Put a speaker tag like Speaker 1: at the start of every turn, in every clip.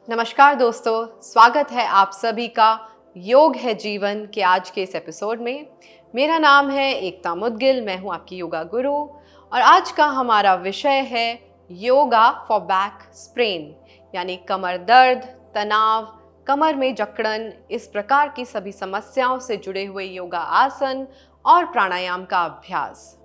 Speaker 1: नमस्कार दोस्तों, स्वागत है आप सभी का योग है जीवन के आज के इस एपिसोड में। मेरा नाम है एकता मुदगिल, मैं हूं आपकी योगा गुरु और आज का हमारा विषय है योगा फॉर बैक स्प्रेन, यानी कमर दर्द, तनाव, कमर में जकड़न, इस प्रकार की सभी समस्याओं से जुड़े हुए योगा आसन और प्राणायाम का अभ्यास।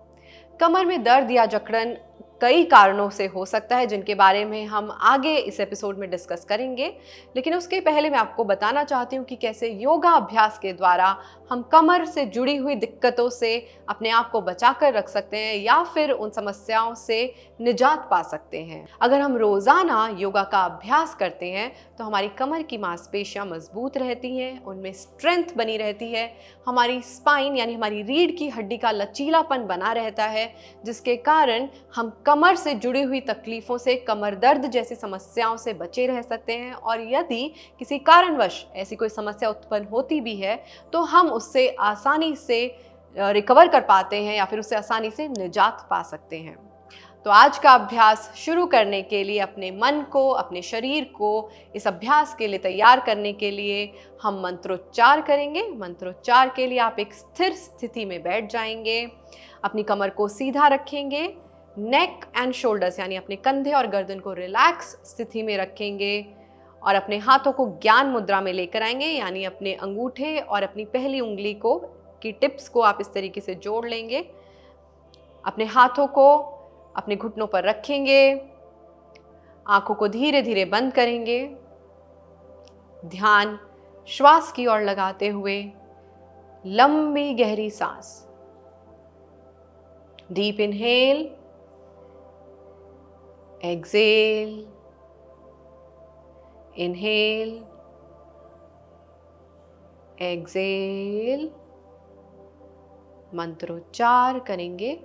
Speaker 1: कमर में दर्द या जकड़न कई कारणों से हो सकता है, जिनके बारे में हम आगे इस एपिसोड में डिस्कस करेंगे। लेकिन उसके पहले मैं आपको बताना चाहती हूँ कि कैसे योगा अभ्यास के द्वारा हम कमर से जुड़ी हुई दिक्कतों से अपने आप को बचा कर रख सकते हैं या फिर उन समस्याओं से निजात पा सकते हैं। अगर हम रोज़ाना योगा का अभ्यास करते हैं तो हमारी कमर की मांसपेशियां मजबूत रहती हैं, उनमें स्ट्रेंथ बनी रहती है, हमारी स्पाइन यानी हमारी रीढ़ की हड्डी का लचीलापन बना रहता है, जिसके कारण हम कमर से जुड़ी हुई तकलीफ़ों से, कमर दर्द जैसी समस्याओं से बचे रह सकते हैं। और यदि किसी कारणवश ऐसी कोई समस्या उत्पन्न होती भी है तो हम उससे आसानी से रिकवर कर पाते हैं या फिर उससे आसानी से निजात पा सकते हैं। तो आज का अभ्यास शुरू करने के लिए अपने मन को, अपने शरीर को इस अभ्यास के लिए तैयार करने के लिए हम मंत्रोच्चार करेंगे। मंत्रोच्चार के लिए आप एक स्थिर स्थिति में बैठ जाएंगे, अपनी कमर को सीधा रखेंगे, नेक एंड शोल्डर्स यानी अपने कंधे और गर्दन को रिलैक्स स्थिति में रखेंगे और अपने हाथों को ज्ञान मुद्रा में लेकर आएंगे, यानी अपने अंगूठे और अपनी पहली उंगली को की टिप्स को आप इस तरीके से जोड़ लेंगे। अपने हाथों को अपने घुटनों पर रखेंगे, आंखों को धीरे धीरे बंद करेंगे, ध्यान श्वास की ओर लगाते हुए लंबी गहरी सांस, deep inhale, exhale, inhale, exhale. मंत्रोच्चार करेंगे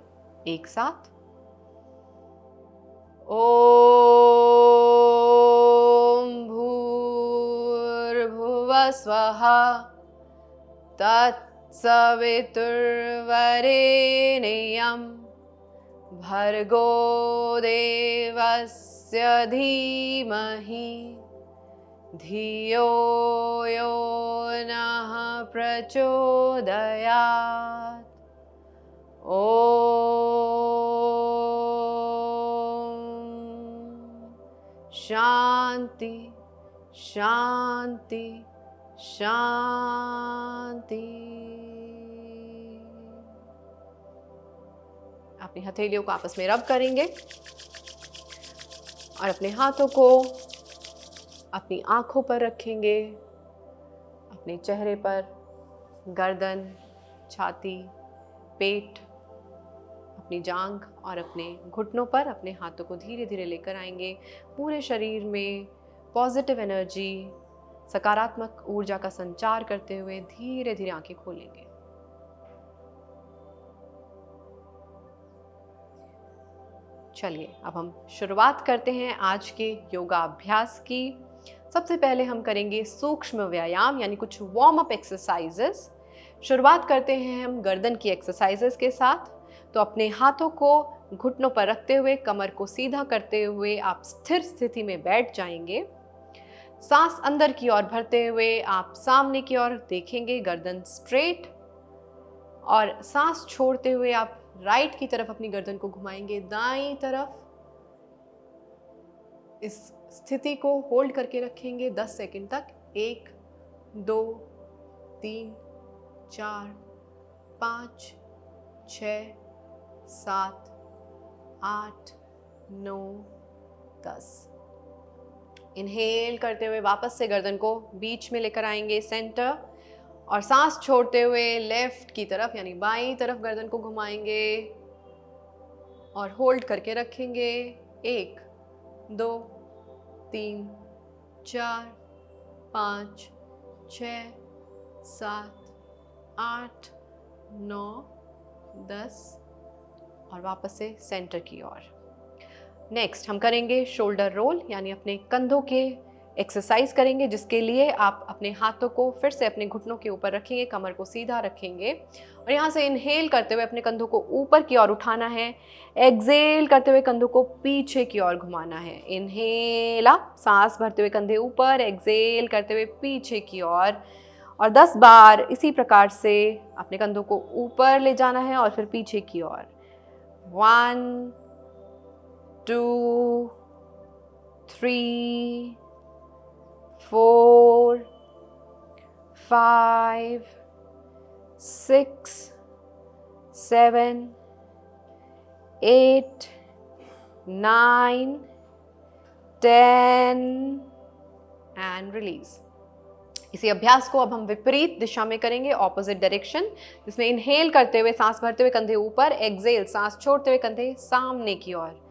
Speaker 1: एक साथ। ओम भूर्भुवः स्वः तत्सवितुर्वरेण्यं भर्गो देवस्य धीमहि धियो यो नः प्रचोदयात्। शांति शांति शांति। अपनी हथेलियों को आपस में रब करेंगे और अपने हाथों को अपनी आंखों पर रखेंगे, अपने चेहरे पर, गर्दन, छाती, पेट, अपनी जांघ और अपने घुटनों पर अपने हाथों को धीरे धीरे लेकर आएंगे। पूरे शरीर में पॉजिटिव एनर्जी, सकारात्मक ऊर्जा का संचार करते हुए धीरे धीरे आंखें खोलेंगे। चलिए अब हम शुरुआत करते हैं आज के योगा अभ्यास की। सबसे पहले हम करेंगे सूक्ष्म व्यायाम यानी कुछ वार्म अप एक्सरसाइजेस। शुरुआत करते हैं हम गर्दन की एक्सरसाइजेस के साथ। तो अपने हाथों को घुटनों पर रखते हुए, कमर को सीधा करते हुए आप स्थिर स्थिति में बैठ जाएंगे। सांस अंदर की ओर भरते हुए आप सामने की ओर देखेंगे, गर्दन स्ट्रेट, और सांस छोड़ते हुए आप राइट की तरफ अपनी गर्दन को घुमाएंगे, दाईं तरफ। इस स्थिति को होल्ड करके रखेंगे 10 सेकंड तक। 1 2 3 4 5 6 7 8 9 10। इनहेल करते हुए वापस से गर्दन को बीच में लेकर आएंगे, सेंटर, और सांस छोड़ते हुए लेफ्ट की तरफ यानी बाईं तरफ गर्दन को घुमाएंगे और होल्ड करके रखेंगे। 1 2 3 4 5 6 7 8 9 10 और वापस से सेंटर की ओर। नेक्स्ट हम करेंगे शोल्डर रोल, यानी अपने कंधों के एक्सरसाइज करेंगे, जिसके लिए आप अपने हाथों को फिर से अपने घुटनों के ऊपर रखेंगे, कमर को सीधा रखेंगे और यहाँ से इनहेल करते हुए अपने कंधों को ऊपर की ओर उठाना है। एक्सहेल करते हुए कंधों को पीछे की ओर घुमाना है। इनहेल अप, सांस भरते हुए कंधे ऊपर, एक्सहेल करते हुए पीछे की ओर और 10 बार इसी प्रकार से अपने कंधों को ऊपर ले जाना है और फिर पीछे की ओर। 1 2 3 4 5 6 7 8 9 10 एंड रिलीज। इसी अभ्यास को अब हम विपरीत दिशा में करेंगे, ऑपोजिट डायरेक्शन, जिसमें इनहेल करते हुए सांस भरते हुए कंधे ऊपर, एक्सहेल सांस छोड़ते हुए कंधे सामने की ओर।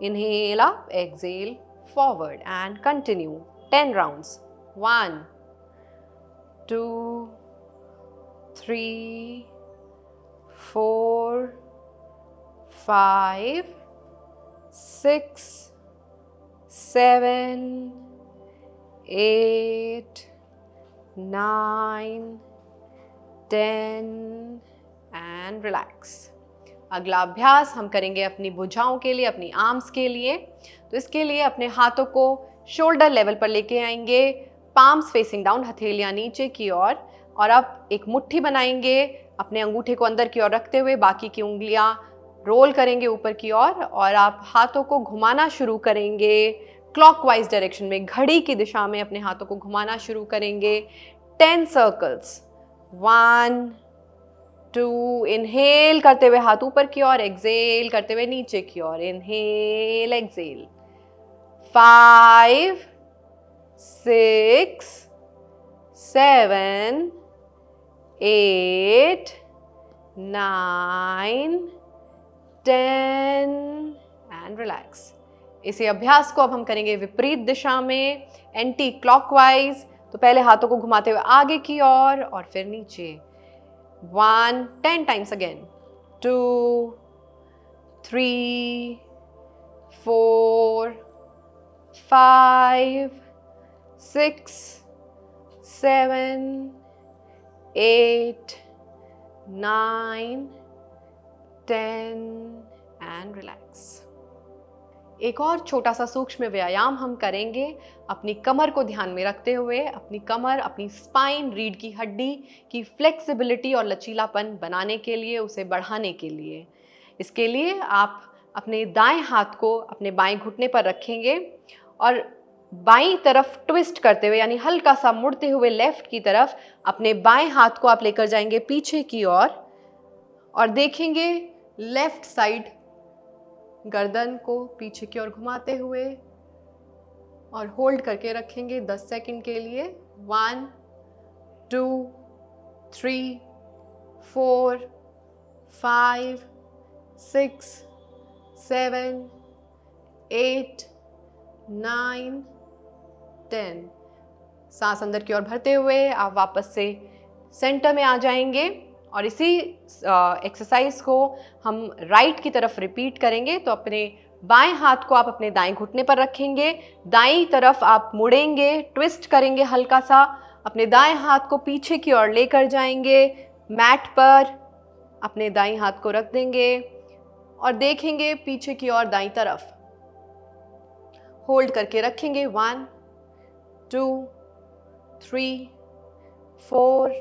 Speaker 1: Inhale up, exhale forward and continue 10 rounds. 1 2 3 4 5 6 7 8 9 10 and relax. अगला अभ्यास हम करेंगे अपनी भुजाओं के लिए, अपनी आर्म्स के लिए। तो इसके लिए अपने हाथों को शोल्डर लेवल पर लेके आएंगे, पाम्स फेसिंग डाउन, हथेलियां नीचे की ओर और अब एक मुट्ठी बनाएंगे, अपने अंगूठे को अंदर की ओर रखते हुए बाकी की उंगलियां रोल करेंगे ऊपर की ओर और आप हाथों को घुमाना शुरू करेंगे क्लॉकवाइज डायरेक्शन में, घड़ी की दिशा में अपने हाथों को घुमाना शुरू करेंगे 10 सर्कल्स। 1 2 इनहेल करते हुए हाथ ऊपर की ओर, एक्सहेल करते हुए नीचे की ओर। Inhale exhale. 5 6 7 8 9 10 and relax. इसी अभ्यास को अब हम करेंगे विपरीत दिशा में, एंटी क्लॉकवाइज। तो पहले हाथों को घुमाते हुए आगे की ओर और फिर नीचे। 1 10 टाइम्स अगेन। 2 3 4 5 6 7 8 9 10 and relax. एक और छोटा सा सूक्ष्म व्यायाम हम करेंगे अपनी कमर को ध्यान में रखते हुए। अपनी कमर, अपनी स्पाइन, रीढ़ की हड्डी की फ्लेक्सिबिलिटी और लचीलापन बनाने के लिए, उसे बढ़ाने के लिए, इसके लिए आप अपने दाएं हाथ को अपने बाएं घुटने पर रखेंगे और बाईं तरफ ट्विस्ट करते हुए, यानी हल्का सा मुड़ते हुए लेफ्ट की तरफ अपने बाएं हाथ को आप लेकर जाएंगे पीछे की ओर और देखेंगे लेफ्ट साइड, गर्दन को पीछे की ओर घुमाते हुए और होल्ड करके रखेंगे 10 सेकंड के लिए। 1 2 3 4 5 6 7 8 9 10। सांस अंदर की ओर भरते हुए आप वापस से सेंटर में आ जाएंगे और इसी एक्सरसाइज को हम राइट की तरफ रिपीट करेंगे। तो अपने बाएं हाथ को आप अपने दाएं घुटने पर रखेंगे, दाईं तरफ आप मुड़ेंगे, ट्विस्ट करेंगे हल्का सा, अपने दाएं हाथ को पीछे की ओर लेकर जाएंगे, मैट पर अपने दाईं हाथ को रख देंगे और देखेंगे पीछे की ओर दाईं तरफ, होल्ड करके रखेंगे। 1 2 3 4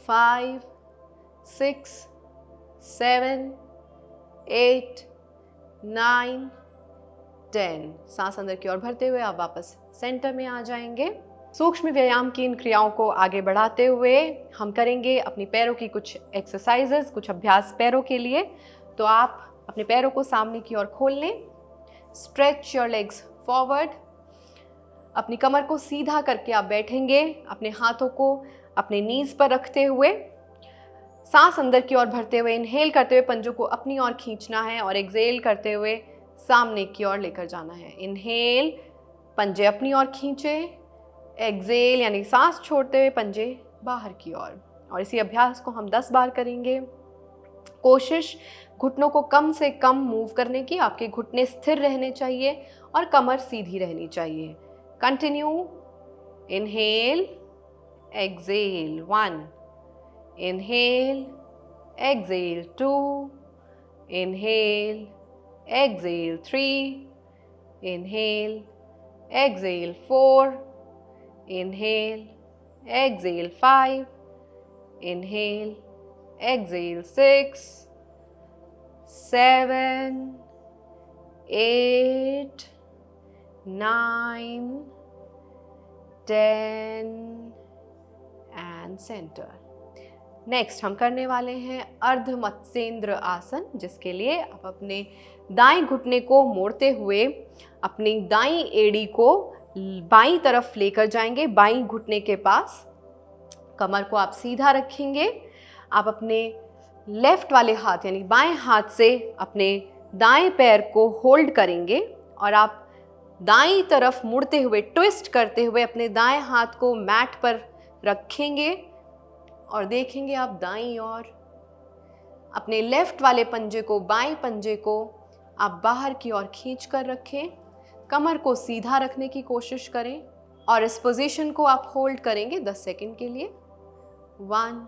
Speaker 1: 5 6 7 8 9 10। सांस अंदर की ओर भरते हुए आप वापस सेंटर में आ जाएंगे। सूक्ष्म व्यायाम की इन क्रियाओं को आगे बढ़ाते हुए हम करेंगे अपनी पैरों की कुछ एक्सरसाइजेस, कुछ अभ्यास पैरों के लिए। तो आप अपने पैरों को सामने की ओर खोल लें, स्ट्रेच योर लेग्स फॉरवर्ड। अपनी कमर को सीधा करके आप बैठेंगे, अपने हाथों को अपने नीज पर रखते हुए, सांस अंदर की ओर भरते हुए इनहेल करते हुए पंजों को अपनी ओर खींचना है और एक्सहेल करते हुए सामने की ओर लेकर जाना है। इनहेल, पंजे अपनी ओर खींचे, एक्सहेल यानी सांस छोड़ते हुए पंजे बाहर की ओर। और इसी अभ्यास को हम 10 बार करेंगे। कोशिश घुटनों को कम से कम मूव करने की, आपके घुटने स्थिर रहने चाहिए और कमर सीधी रहनी चाहिए। Continue. Inhale, exhale. 1. Inhale, exhale. 2. Inhale, exhale. 3. Inhale, exhale. 4. Inhale, exhale. 5. Inhale, exhale. 6, 7, 8, 9, 10 and center. Next हम करने वाले हैं अर्ध मत्स्येंद्र आसन, जिसके लिए आप अपने दाएं घुटने को मोड़ते हुए अपनी दाईं एड़ी को बाईं तरफ लेकर जाएंगे, बाईं घुटने के पास। कमर को आप सीधा रखेंगे। आप अपने लेफ्ट वाले हाथ यानी बाएं हाथ से अपने दाएं पैर को होल्ड करेंगे और आप दाईं तरफ मुड़ते हुए, ट्विस्ट करते हुए अपने दाएं हाथ को मैट पर रखेंगे और देखेंगे आप दाईं ओर। अपने लेफ्ट वाले पंजे को, बाएं पंजे को आप बाहर की ओर खींच कर रखें। कमर को सीधा रखने की कोशिश करें और इस पोजीशन को आप होल्ड करेंगे 10 सेकंड के लिए। 1,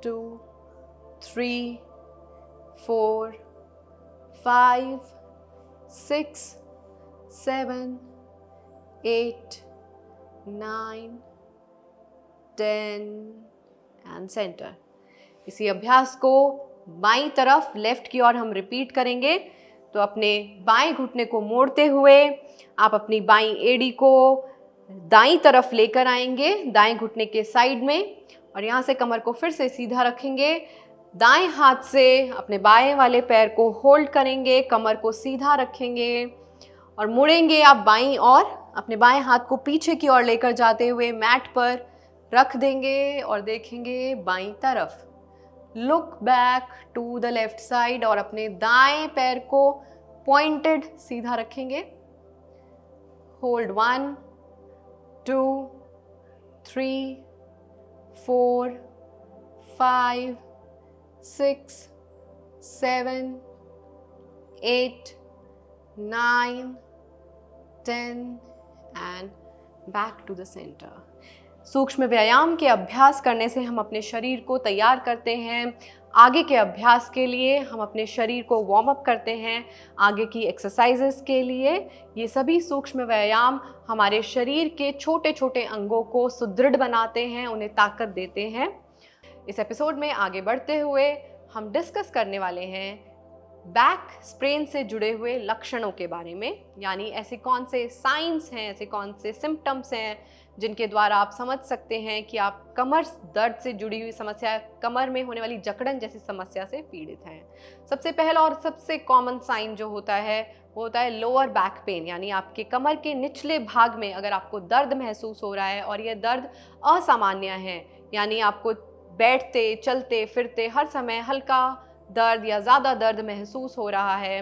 Speaker 1: 2, 3, 4, 5, 6, 7, 8, 9, 10 एंड सेंटर। इसी अभ्यास को बाईं तरफ, लेफ्ट की ओर हम रिपीट करेंगे। तो अपने बाएं घुटने को मोड़ते हुए आप अपनी बाईं एड़ी को दाईं तरफ लेकर आएंगे, दाएं घुटने के साइड में, और यहाँ से कमर को फिर से सीधा रखेंगे। दाएं हाथ से अपने बाएं वाले पैर को होल्ड करेंगे, कमर को सीधा रखेंगे और मुड़ेंगे आप बाईं ओर। अपने बाएं हाथ को पीछे की ओर लेकर जाते हुए मैट पर रख देंगे और देखेंगे बाईं तरफ। Look back to the left side और अपने दाएं पैर को पॉइंटेड सीधा रखेंगे। Hold 1, 2, 3, 4, 5, 6, 7, 8, 9, 10 and back to the center. सूक्ष्म व्यायाम के अभ्यास करने से हम अपने शरीर को तैयार करते हैं आगे के अभ्यास के लिए। हम अपने शरीर को वार्म अप करते हैं आगे की एक्सरसाइजेस के लिए। ये सभी सूक्ष्म व्यायाम हमारे शरीर के छोटे छोटे अंगों को सुदृढ़ बनाते हैं, उन्हें ताकत देते हैं। इस एपिसोड में आगे बढ़ते हुए हम डिस्कस करने वाले हैं बैक स्प्रेन से जुड़े हुए लक्षणों के बारे में, यानी ऐसे कौन से साइंस हैं, ऐसे कौन से सिम्टम्स हैं जिनके द्वारा आप समझ सकते हैं कि आप कमर दर्द से जुड़ी हुई समस्या, कमर में होने वाली जकड़न जैसी समस्या से पीड़ित हैं। सबसे पहला और सबसे कॉमन साइन जो होता है वो होता है लोअर बैक पेन, यानी आपके कमर के निचले भाग में अगर आपको दर्द महसूस हो रहा है और यह दर्द असामान्य है, यानी आपको बैठते, चलते, फिरते हर समय हल्का दर्द या ज़्यादा दर्द महसूस हो रहा है,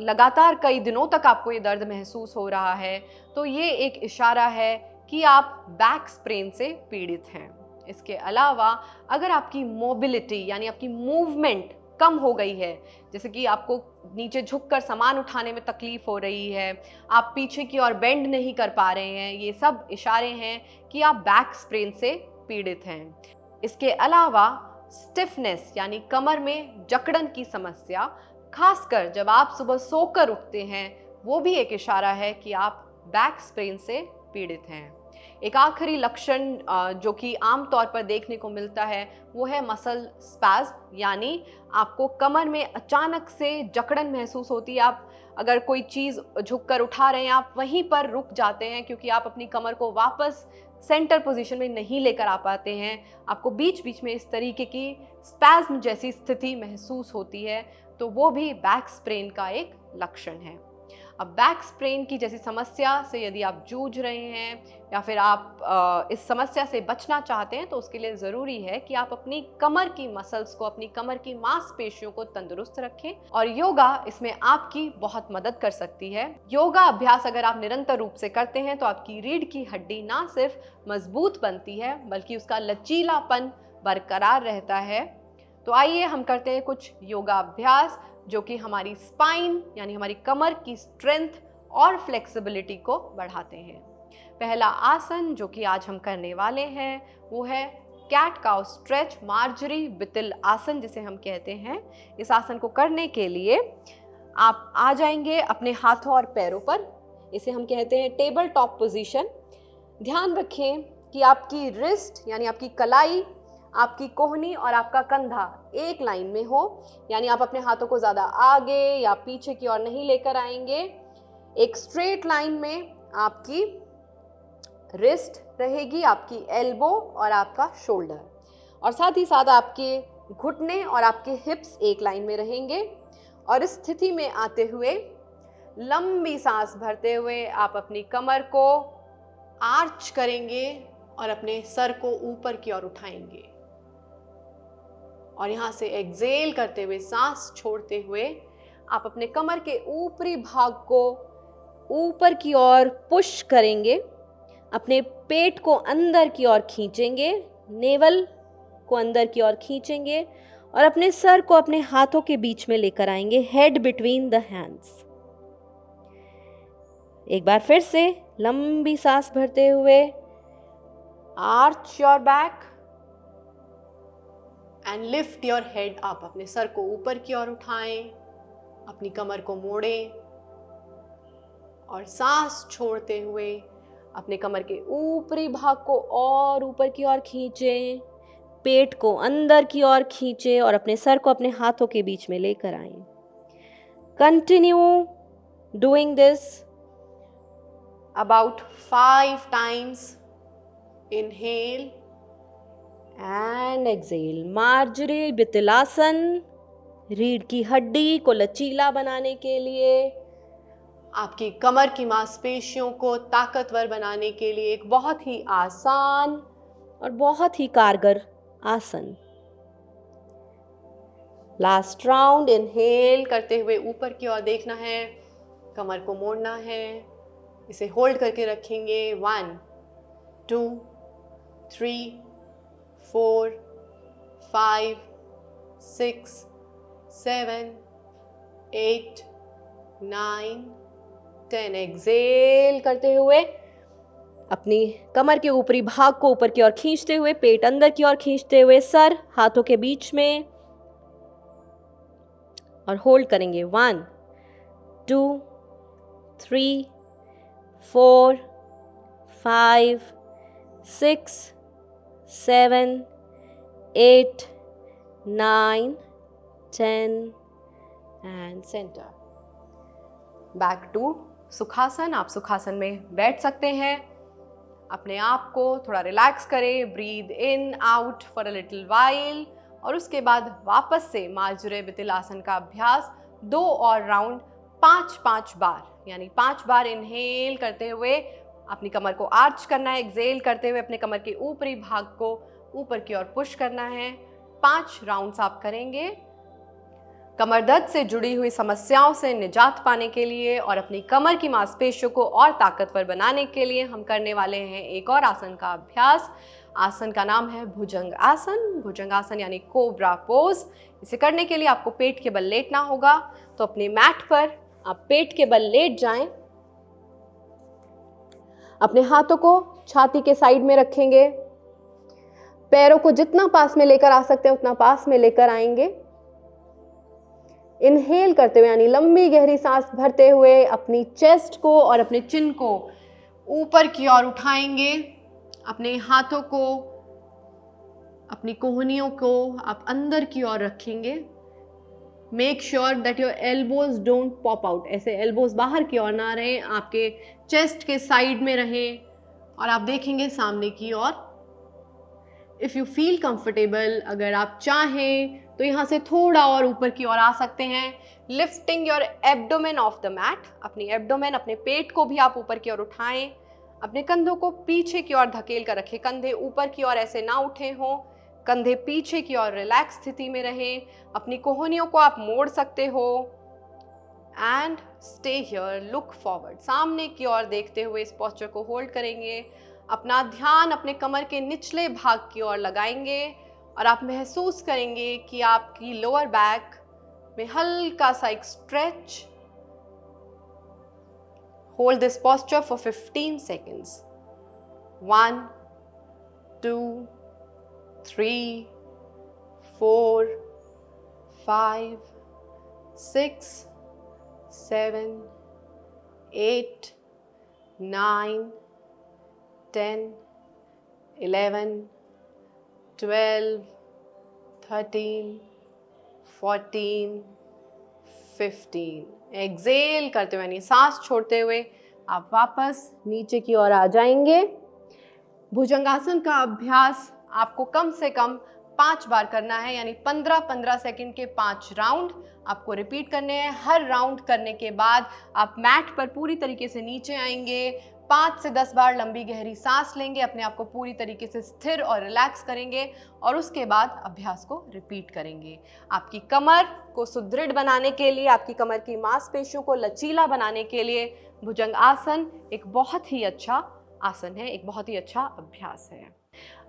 Speaker 1: लगातार कई दिनों तक आपको ये दर्द महसूस हो रहा है, तो ये एक इशारा है कि आप बैक स्प्रेन से पीड़ित हैं। इसके अलावा अगर आपकी मोबिलिटी यानी आपकी मूवमेंट कम हो गई है, जैसे कि आपको नीचे झुककर सामान उठाने में तकलीफ हो रही है, आप पीछे की ओर बेंड नहीं कर पा रहे हैं, ये सब इशारे हैं कि आप बैक स्प्रेन से पीड़ित हैं। इसके अलावा स्टिफनेस यानी कमर में जकड़न की समस्या, खासकर जब आप सुबह सोकर उठते हैं, वो भी एक इशारा है कि आप बैक स्प्रेन से पीड़ित हैं। एक आखिरी लक्षण जो कि आमतौर पर देखने को मिलता है वो है मसल स्पैज़्म, यानी आपको कमर में अचानक से जकड़न महसूस होती है। आप अगर कोई चीज़ झुककर उठा रहे हैं, आप वहीं पर रुक जाते हैं क्योंकि आप अपनी कमर को वापस सेंटर पोजीशन में नहीं लेकर आ पाते हैं। आपको बीच बीच में इस तरीके की स्पैज़्म जैसी स्थिति महसूस होती है, तो वो भी बैक स्प्रेन का एक लक्षण है। अब बैक स्प्रेन की जैसी समस्या से यदि आप जूझ रहे हैं या फिर आप इस समस्या से बचना चाहते हैं, तो उसके लिए ज़रूरी है कि आप अपनी कमर की मसल्स को, अपनी कमर की मांसपेशियों को तंदुरुस्त रखें, और योगा इसमें आपकी बहुत मदद कर सकती है। योगा अभ्यास अगर आप निरंतर रूप से करते हैं तो आपकी रीढ़ की हड्डी ना सिर्फ मजबूत बनती है बल्कि उसका लचीलापन बरकरार रहता है। तो आइए हम करते हैं कुछ योगा अभ्यास जो कि हमारी स्पाइन यानी हमारी कमर की स्ट्रेंथ और फ्लेक्सिबिलिटी को बढ़ाते हैं। पहला आसन जो कि आज हम करने वाले हैं वो है कैट काउ स्ट्रेच, मार्जरी बितिल आसन जिसे हम कहते हैं। इस आसन को करने के लिए आप आ जाएंगे अपने हाथों और पैरों पर। इसे हम कहते हैं टेबल टॉप पोजीशन। ध्यान रखें कि आपकी रिस्ट यानी आपकी कलाई, आपकी कोहनी और आपका कंधा एक लाइन में हो, यानी आप अपने हाथों को ज़्यादा आगे या पीछे की ओर नहीं लेकर आएंगे। एक स्ट्रेट लाइन में आपकी रिस्ट रहेगी, आपकी एल्बो और आपका शोल्डर, और साथ ही साथ आपके घुटने और आपके हिप्स एक लाइन में रहेंगे। और इस स्थिति में आते हुए लंबी सांस भरते हुए आप अपनी कमर को आर्च करेंगे और अपने सर को ऊपर की ओर उठाएंगे, और यहाँ से एक्सेल करते हुए सांस छोड़ते हुए आप अपने कमर के ऊपरी भाग को ऊपर की ओर पुश करेंगे, अपने पेट को अंदर की ओर खींचेंगे, नेवल को अंदर की ओर खींचेंगे और अपने सर को अपने हाथों के बीच में लेकर आएंगे, हेड बिटवीन द हैंड्स। एक बार फिर से लंबी सांस भरते हुए arch your back and lift your head up. अपने सर को ऊपर की ओर उठाएं, अपनी कमर को मोड़ें और सांस छोड़ते हुए अपने कमर के ऊपरी भाग को और ऊपर की ओर खींचें, पेट को अंदर की ओर खींचें और अपने सर को अपने हाथों के बीच में लेकर आएं। Continue doing this about 5 times. Inhale and exhale. मार्जरी बितिलासन, रीढ़ की हड्डी को लचीला बनाने के लिए, आपकी कमर की मांसपेशियों को ताकतवर बनाने के लिए एक बहुत ही आसान और बहुत ही कारगर आसन। Last round. इनहेल करते हुए ऊपर की ओर देखना है, कमर को मोड़ना है, इसे होल्ड करके रखेंगे। 1 2 3 4 5 6 7 8 9 10। एक्सेल करते हुए अपनी कमर के ऊपरी भाग को ऊपर की ओर खींचते हुए, पेट अंदर की ओर खींचते हुए, सर हाथों के बीच में, और होल्ड करेंगे। 1 2 3 4 5 6 7 8 9 10 एंड सेंटर। बैक टू सुखासन। आप सुखासन में बैठ सकते हैं। अपने आप को थोड़ा रिलैक्स करें, breathe in out for a little while, और उसके बाद वापस से मार्जरी बितिलासन का अभ्यास 2 और राउंड 5-5 बार, यानी 5 बार इनहेल करते हुए अपनी कमर को आर्च करना है, एक्सेल करते हुए अपने कमर के ऊपरी भाग को ऊपर की ओर पुश करना है। 5 राउंड्स आप करेंगे। कमर दर्द से जुड़ी हुई समस्याओं से निजात पाने के लिए और अपनी कमर की मांसपेशियों को और ताकतवर बनाने के लिए हम करने वाले हैं एक और आसन का अभ्यास। आसन का नाम है भुजंग आसन। भुजंग आसन यानी कोबरा पोज। इसे करने के लिए आपको पेट के बल लेटना होगा, तो अपने मैट पर आप पेट के बल लेट जाएं। अपने हाथों को छाती के साइड में रखेंगे, पैरों को जितना पास में लेकर आ सकते हैं उतना पास में लेकर आएंगे। इनहेल करते हुए यानी लंबी गहरी सांस भरते हुए अपनी चेस्ट को और अपने चिन को ऊपर की ओर उठाएंगे। अपने हाथों को, अपनी कोहनियों को आप अंदर की ओर रखेंगे। Make sure that your elbows don't pop out. ऐसे एल्बोज बाहर की ओर ना रहें, आपके चेस्ट के साइड में रहें और आप देखेंगे सामने की ओर। इफ़ यू फील कंफर्टेबल, अगर आप चाहें तो यहाँ से थोड़ा और ऊपर की ओर आ सकते हैं। Lifting your abdomen off the mat. अपनी एब्डोमेन, अपने पेट को भी आप ऊपर की ओर उठाएं। अपने कंधों को पीछे की ओर धकेल कर रखें। कंधे ऊपर की ओर ऐसे ना उठे हों, कंधे पीछे की ओर रिलैक्स स्थिति में रहें। अपनी कोहनियों को आप मोड़ सकते हो and stay here, look forward. सामने की ओर देखते हुए इस पोस्चर को होल्ड करेंगे। अपना ध्यान अपने कमर के निचले भाग की ओर लगाएंगे और आप महसूस करेंगे कि आपकी लोअर बैक में हल्का सा एक stretch Hold this posture for 15 seconds. 1, 2, 3, 4, 5, 6, 7, 8, 9, 10, 11, 12, 13, 14, 15. Excel करते हुए यानी सांस छोड़ते हुए आप वापस नीचे की ओर आ जाएंगे। भुजंगासन का अभ्यास आपको कम से कम 5 बार करना है, यानी 15-15 सेकंड के 5 राउंड आपको रिपीट करने हैं। हर राउंड करने के बाद आप मैट पर पूरी तरीके से नीचे आएंगे, 5 से 10 बार लंबी गहरी सांस लेंगे, अपने आप को पूरी तरीके से स्थिर और रिलैक्स करेंगे और उसके बाद अभ्यास को रिपीट करेंगे। आपकी कमर को सुदृढ़ बनाने के लिए, आपकी कमर की मांसपेशियों को लचीला बनाने के लिए भुजंग आसन एक बहुत ही अच्छा आसन है, एक बहुत ही अच्छा अभ्यास है।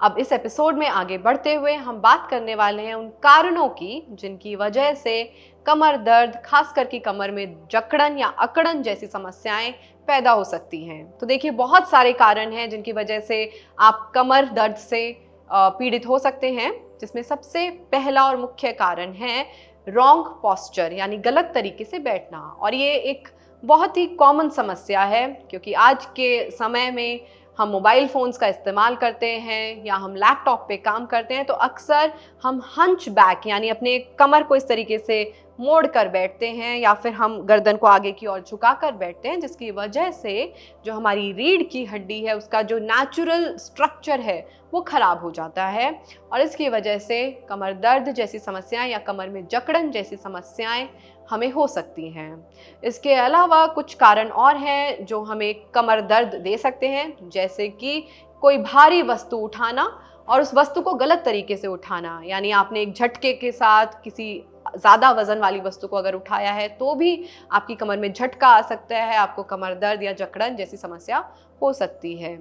Speaker 1: अब इस एपिसोड में आगे बढ़ते हुए हम बात करने वाले हैं उन कारणों की जिनकी वजह से कमर दर्द, खासकर की कमर में जकड़न या अकड़न जैसी समस्याएं पैदा हो सकती हैं। तो देखिए, बहुत सारे कारण हैं जिनकी वजह से आप कमर दर्द से पीड़ित हो सकते हैं, जिसमें सबसे पहला और मुख्य कारण है रॉन्ग पोस्चर, यानी गलत तरीके से बैठना। और ये एक बहुत ही कॉमन समस्या है, क्योंकि आज के समय में हम मोबाइल फ़ोन्स का इस्तेमाल करते हैं या हम लैपटॉप पे काम करते हैं, तो अक्सर हम हंच बैक यानी अपने कमर को इस तरीके से मोड़ कर बैठते हैं या फिर हम गर्दन को आगे की ओर झुका कर बैठते हैं, जिसकी वजह से जो हमारी रीढ़ की हड्डी है उसका जो नेचुरल स्ट्रक्चर है वो ख़राब हो जाता है और इसकी वजह से कमर दर्द जैसी समस्याएं या कमर में जकड़न जैसी समस्याएं हमें हो सकती हैं। इसके अलावा कुछ कारण और हैं जो हमें कमर दर्द दे सकते हैं, जैसे कि कोई भारी वस्तु उठाना और उस वस्तु को गलत तरीके से उठाना, यानी आपने एक झटके के साथ किसी ज़्यादा वज़न वाली वस्तु को अगर उठाया है तो भी आपकी कमर में झटका आ सकता है, आपको कमर दर्द या जकड़न जैसी समस्या हो सकती है।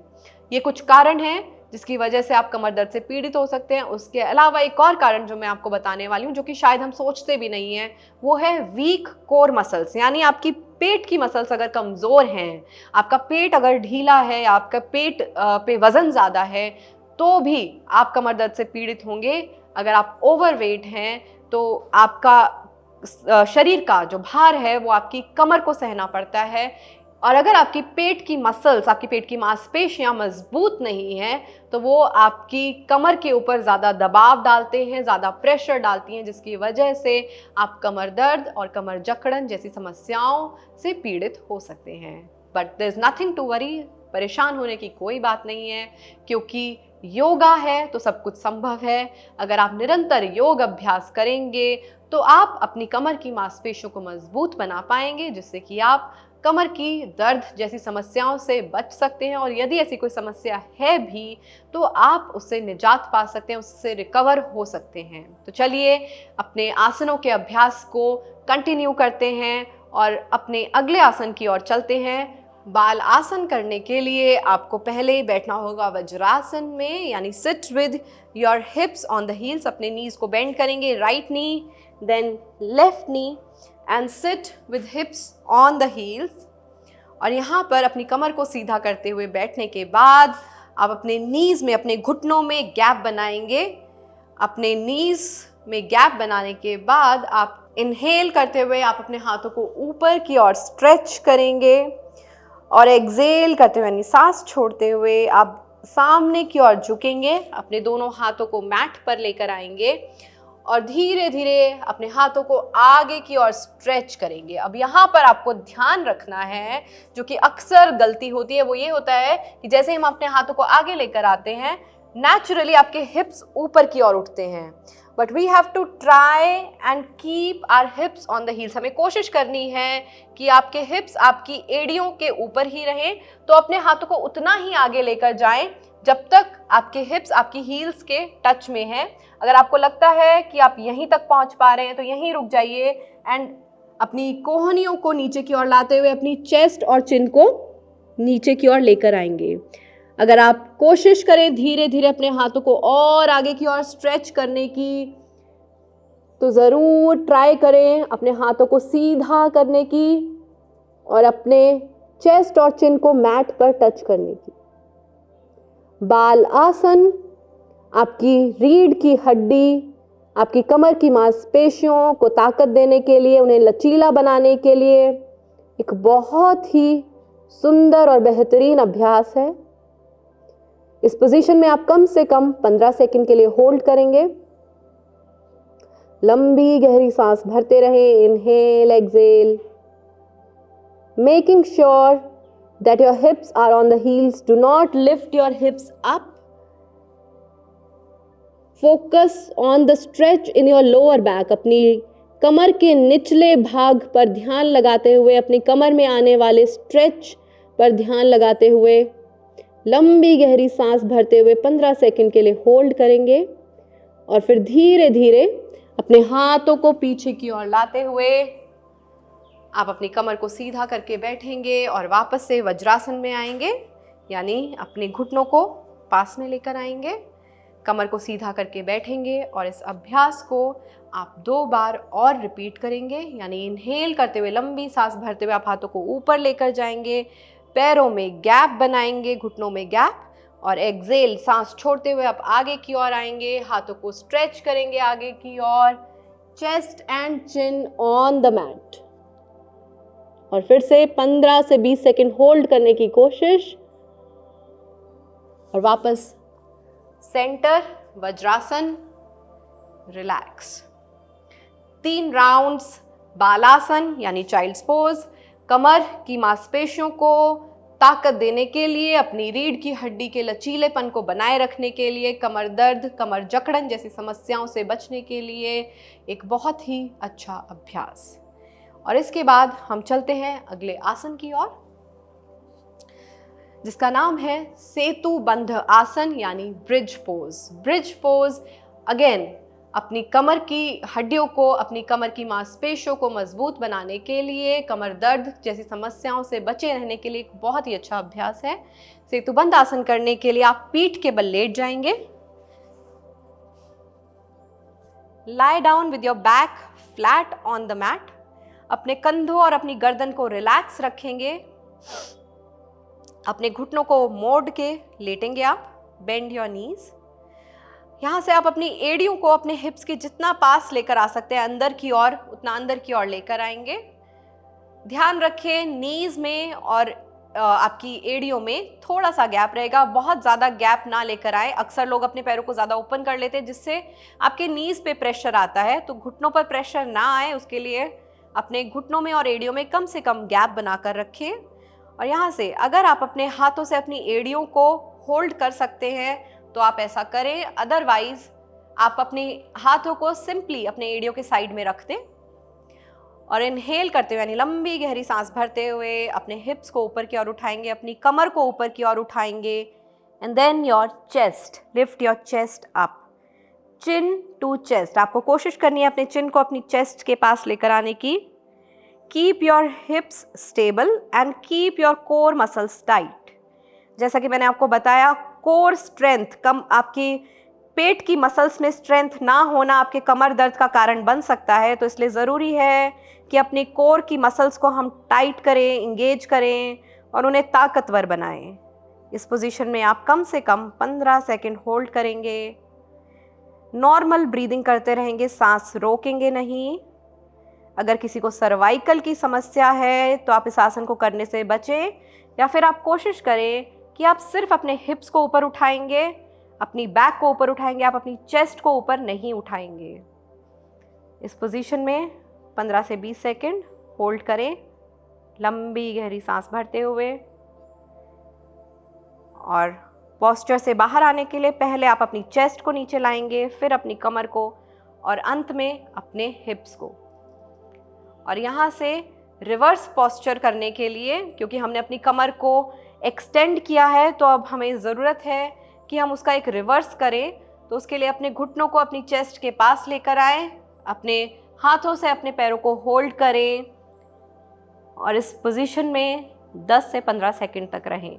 Speaker 1: ये कुछ कारण हैं जिसकी वजह से आप कमर दर्द से पीड़ित हो सकते हैं। उसके अलावा एक और कारण जो मैं आपको बताने वाली हूँ, जो कि शायद हम सोचते भी नहीं हैं, वो है वीक कोर मसल्स, यानी आपकी पेट की मसल्स अगर कमज़ोर हैं, आपका पेट अगर ढीला है या आपका पेट पे वज़न ज़्यादा है, तो भी आप कमर दर्द से पीड़ित होंगे। अगर आप ओवरवेट हैं तो आपका शरीर का जो भार है वो आपकी कमर को सहना पड़ता है, और अगर आपकी पेट की मसल्स, आपकी पेट की मांसपेशियां मजबूत नहीं हैं तो वो आपकी कमर के ऊपर ज़्यादा दबाव डालते हैं, ज़्यादा प्रेशर डालती हैं, जिसकी वजह से आप कमर दर्द और कमर जकड़न जैसी समस्याओं से पीड़ित हो सकते हैं। But there is nothing to worry, परेशान होने की कोई बात नहीं है, क्योंकि योगा है तो सब कुछ संभव है। अगर आप निरंतर योग अभ्यास करेंगे तो आप अपनी कमर की मांसपेशियों को मजबूत बना पाएंगे, जिससे कि आप कमर की दर्द जैसी समस्याओं से बच सकते हैं, और यदि ऐसी कोई समस्या है भी तो आप उससे निजात पा सकते हैं, उससे रिकवर हो सकते हैं। तो चलिए अपने आसनों के अभ्यास को कंटिन्यू करते हैं और अपने अगले आसन की ओर चलते हैं। बाल आसन करने के लिए आपको पहले बैठना होगा वज्रासन में, यानी sit with your hips on the heels. अपने नीज को बेंड करेंगे, right knee then left knee, and sit with hips on the heels. और यहाँ पर अपनी कमर को सीधा करते हुए बैठने के बाद आप अपने नीज में, अपने घुटनों में गैप बनाएंगे। अपने नीज में गैप बनाने के बाद आप इनहेल करते हुए आप अपने हाथों को ऊपर की ओर स्ट्रेच करेंगे, और एक्सेल करते हुए यानी सांस छोड़ते हुए आप सामने की ओर झुकेंगे, अपने दोनों हाथों को मैट पर लेकर आएंगे और धीरे धीरे अपने हाथों को आगे की ओर स्ट्रेच करेंगे। अब यहाँ पर आपको ध्यान रखना है, जो कि अक्सर गलती होती है, वो ये होता है कि जैसे हम अपने हाथों को आगे लेकर आते हैं, नेचुरली आपके हिप्स ऊपर की ओर उठते हैं, but we have to try and keep our hips on the heels. हमें कोशिश करनी है कि आपके हिप्स आपकी एड़ियों के ऊपर ही रहें, तो अपने हाथों को उतना ही आगे लेकर जाएं जब तक आपके हिप्स आपकी हील्स के टच में हैं। अगर आपको लगता है कि आप यहीं तक पहुंच पा रहे हैं तो यहीं रुक जाइए, एंड अपनी कोहनियों को नीचे की ओर लाते हुए अपनी चेस्ट और चिन को नीचे की ओर लेकर आएंगे। अगर आप कोशिश करें धीरे धीरे अपने हाथों को और आगे की ओर स्ट्रेच करने की, तो ज़रूर ट्राई करें अपने हाथों को सीधा करने की और अपने चेस्ट और चिन को मैट पर टच करने की। बाल आसन आपकी रीढ़ की हड्डी, आपकी कमर की मांसपेशियों को ताकत देने के लिए, उन्हें लचीला बनाने के लिए एक बहुत ही सुंदर और बेहतरीन अभ्यास है। इस पोजीशन में आप कम से कम 15 सेकंड के लिए होल्ड करेंगे। लंबी गहरी सांस भरते रहें, inhale exhale, making sure that your hips are on the heels. Do not lift your hips up. Focus on the stretch in your lower back. अपनी कमर के निचले भाग पर ध्यान लगाते हुए, अपनी कमर में आने वाले स्ट्रेच पर ध्यान लगाते हुए लंबी गहरी सांस भरते हुए 15 सेकंड के लिए होल्ड करेंगे और फिर धीरे धीरे अपने हाथों को पीछे की ओर लाते हुए आप अपनी कमर को सीधा करके बैठेंगे और वापस से वज्रासन में आएंगे, यानी अपने घुटनों को पास में लेकर आएंगे, कमर को सीधा करके बैठेंगे और इस अभ्यास को आप 2 बार और रिपीट करेंगे। यानी इनहेल करते हुए लंबी सांस भरते हुए आप हाथों को ऊपर लेकर जाएंगे, पैरों में गैप बनाएंगे, घुटनों में गैप, और एक्सहेल सांस छोड़ते हुए आप आगे की ओर आएंगे, हाथों को स्ट्रेच करेंगे आगे की ओर, chest and chin on the mat, और फिर से 15 से 20 सेकंड होल्ड करने की कोशिश और वापस सेंटर वज्रासन, रिलैक्स। 3 राउंड्स बालासन यानी चाइल्ड्स पोज, कमर की मांसपेशियों को ताकत देने के लिए, अपनी रीढ़ की हड्डी के लचीलेपन को बनाए रखने के लिए, कमर दर्द, कमर जकड़न जैसी समस्याओं से बचने के लिए एक बहुत ही अच्छा अभ्यास। और इसके बाद हम चलते हैं अगले आसन की ओर, जिसका नाम है सेतु बंध आसन यानी bridge pose. Bridge pose again अपनी कमर की हड्डियों को, अपनी कमर की मांसपेशियों को मजबूत बनाने के लिए, कमर दर्द जैसी समस्याओं से बचे रहने के लिए एक बहुत ही अच्छा अभ्यास है। सेतु बंध आसन करने के लिए आप पीठ के बल लेट जाएंगे, lie down with your back flat on the mat, अपने कंधों और अपनी गर्दन को रिलैक्स रखेंगे, अपने घुटनों को मोड़ के लेटेंगे आप, बेंड योर नीज। यहाँ से आप अपनी एड़ियों को अपने हिप्स के जितना पास लेकर आ सकते हैं अंदर की ओर, उतना अंदर की ओर लेकर आएंगे। ध्यान रखें नीज में और आपकी एड़ियों में थोड़ा सा गैप रहेगा, बहुत ज़्यादा गैप ना लेकर आए। अक्सर लोग अपने पैरों को ज़्यादा ओपन कर लेते हैं जिससे आपके नीज पे प्रेशर आता है, तो घुटनों पर प्रेशर ना आए उसके लिए अपने घुटनों में और एड़ियों में कम से कम गैप बनाकर रखें। और यहाँ से अगर आप अपने हाथों से अपनी एड़ियों को होल्ड कर सकते हैं तो आप ऐसा करें, अदरवाइज आप अपने हाथों को सिंपली अपने एड़ियों के साइड में रख दें और इनहेल करते हुए यानी लंबी गहरी सांस भरते हुए अपने हिप्स को ऊपर की ओर उठाएंगे, अपनी कमर को ऊपर की ओर उठाएंगे, and then your chest, lift your chest up, chin to chest. आपको कोशिश करनी है अपने चिन को अपनी चेस्ट के पास लेकर आने की। Keep your hips stable and keep your core muscles tight. जैसा कि मैंने आपको बताया, कोर स्ट्रेंथ कम, आपकी पेट की मसल्स में स्ट्रेंथ ना होना आपके कमर दर्द का कारण बन सकता है, तो इसलिए ज़रूरी है कि अपनी कोर की मसल्स को हम टाइट करें, इंगेज करें और उन्हें ताकतवर बनाएं। इस पोजीशन में आप कम से कम 15 सेकंड होल्ड करेंगे, नॉर्मल ब्रीदिंग करते रहेंगे, सांस रोकेंगे नहीं। अगर किसी को सर्वाइकल की समस्या है तो आप इस आसन को करने से बचें, या फिर आप कोशिश करें कि आप सिर्फ अपने हिप्स को ऊपर उठाएंगे, अपनी बैक को ऊपर उठाएंगे, आप अपनी चेस्ट को ऊपर नहीं उठाएंगे। इस पोजीशन में 15 से 20 सेकंड होल्ड करें, लंबी गहरी सांस भरते हुए। और पोस्चर से बाहर आने के लिए पहले आप अपनी चेस्ट को नीचे लाएंगे, फिर अपनी कमर को और अंत में अपने हिप्स को। और यहाँ से रिवर्स पोस्चर करने के लिए, क्योंकि हमने अपनी कमर को एक्सटेंड किया है तो अब हमें ज़रूरत है कि हम उसका एक रिवर्स करें, तो उसके लिए अपने घुटनों को अपनी चेस्ट के पास लेकर आएं, अपने हाथों से अपने पैरों को होल्ड करें और इस पोजीशन में 10 से 15 सेकंड तक रहें।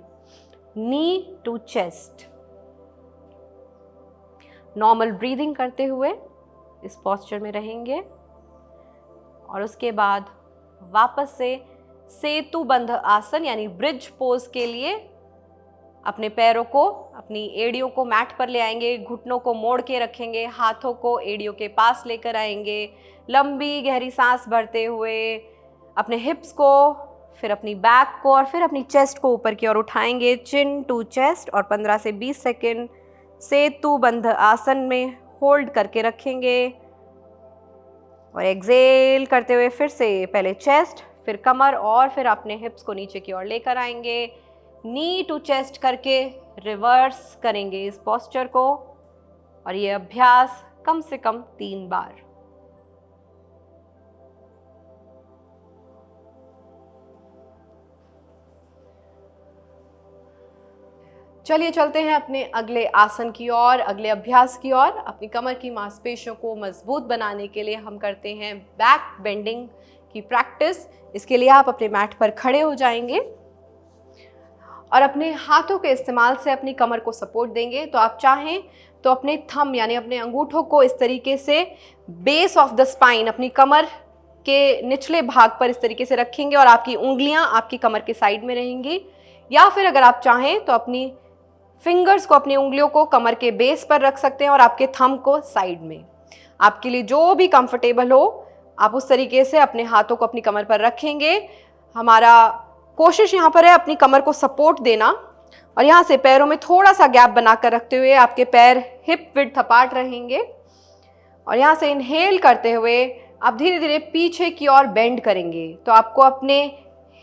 Speaker 1: नी टू चेस्ट, नॉर्मल ब्रीदिंग करते हुए इस पोस्चर में रहेंगे और उसके बाद वापस से सेतु बंध आसन यानी ब्रिज पोज के लिए अपने पैरों को, अपनी एड़ियों को मैट पर ले आएंगे, घुटनों को मोड़ के रखेंगे, हाथों को एड़ियों के पास लेकर आएंगे, लंबी गहरी सांस भरते हुए अपने हिप्स को, फिर अपनी बैक को और फिर अपनी चेस्ट को ऊपर की ओर उठाएंगे, चिन टू चेस्ट, और 15 से 20 सेकेंड सेतु बंध आसन में होल्ड करके रखेंगे। और एक्सेल करते हुए फिर से पहले चेस्ट, फिर कमर और फिर अपने हिप्स को नीचे की ओर लेकर आएंगे, नी टू चेस्ट करके रिवर्स करेंगे इस पोस्चर को। और ये अभ्यास कम से कम 3 बार। चलिए चलते हैं अपने अगले आसन की ओर, अगले अभ्यास की ओर। अपनी कमर की मांसपेशियों को मजबूत बनाने के लिए हम करते हैं बैक बेंडिंग की प्रैक्टिस। इसके लिए आप अपने मैट पर खड़े हो जाएंगे और अपने हाथों के इस्तेमाल से अपनी कमर को सपोर्ट देंगे। तो आप चाहें तो अपने थंब यानी अपने अंगूठों को इस तरीके से बेस ऑफ द स्पाइन, अपनी कमर के निचले भाग पर इस तरीके से रखेंगे और आपकी उंगलियां आपकी कमर के साइड में रहेंगी। या फिर अगर आप चाहें तो अपनी फिंगर्स को, अपनी उंगलियों को कमर के बेस पर रख सकते हैं और आपके थंब को साइड में। आपके लिए जो भी कंफर्टेबल हो आप उस तरीके से अपने हाथों को अपनी कमर पर रखेंगे। हमारा कोशिश यहाँ पर है अपनी कमर को सपोर्ट देना और यहाँ से पैरों में थोड़ा सा गैप बनाकर रखते हुए आपके पैर हिप विड्थ अपार्ट रहेंगे। और यहाँ से इनहेल करते हुए आप धीरे धीरे पीछे की ओर बेंड करेंगे। तो आपको अपने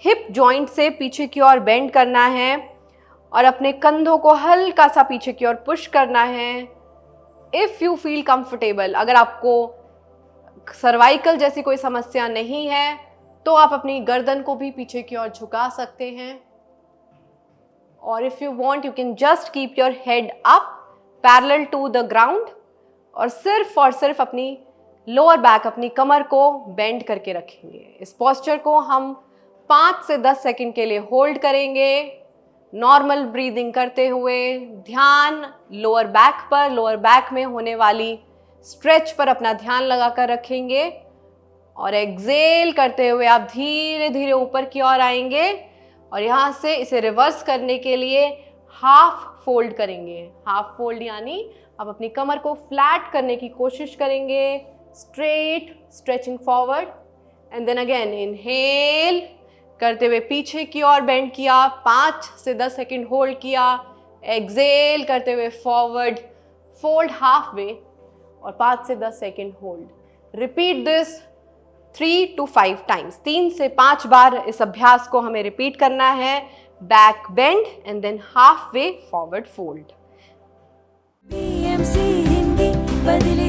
Speaker 1: हिप जॉइंट से पीछे की ओर बेंड करना है और अपने कंधों को हल्का सा पीछे की ओर पुश करना है। इफ़ यू फील कंफर्टेबल, अगर आपको सर्वाइकल जैसी कोई समस्या नहीं है तो आप अपनी गर्दन को भी पीछे की ओर झुका सकते हैं। और if you want you can just keep your head up parallel to the ground और सिर्फ अपनी लोअर बैक, अपनी कमर को बेंड करके रखेंगे। इस पोस्चर को हम 5 से 10 सेकंड के लिए होल्ड करेंगे, नॉर्मल ब्रीदिंग करते हुए। ध्यान लोअर बैक पर, लोअर बैक में होने वाली स्ट्रेच पर अपना ध्यान लगाकर रखेंगे। और एक्सेल करते हुए आप धीरे धीरे ऊपर की ओर आएंगे और यहाँ से इसे रिवर्स करने के लिए हाफ फोल्ड करेंगे। हाफ फोल्ड यानी आप अपनी कमर को फ्लैट करने की कोशिश करेंगे, straight, stretching forward, and then again inhale करते हुए पीछे की ओर बेंड किया, 5 से 10 सेकंड होल्ड किया, एक्सेल करते हुए फॉरवर्ड फोल्ड हाफ वे और 5 से 10 second hold. Repeat this 3 to 5 times. 3 से 5 बार इस अभ्यास को हमें रिपीट करना है। Back bend and than half way forward fold.
Speaker 2: BMC Hindi बदले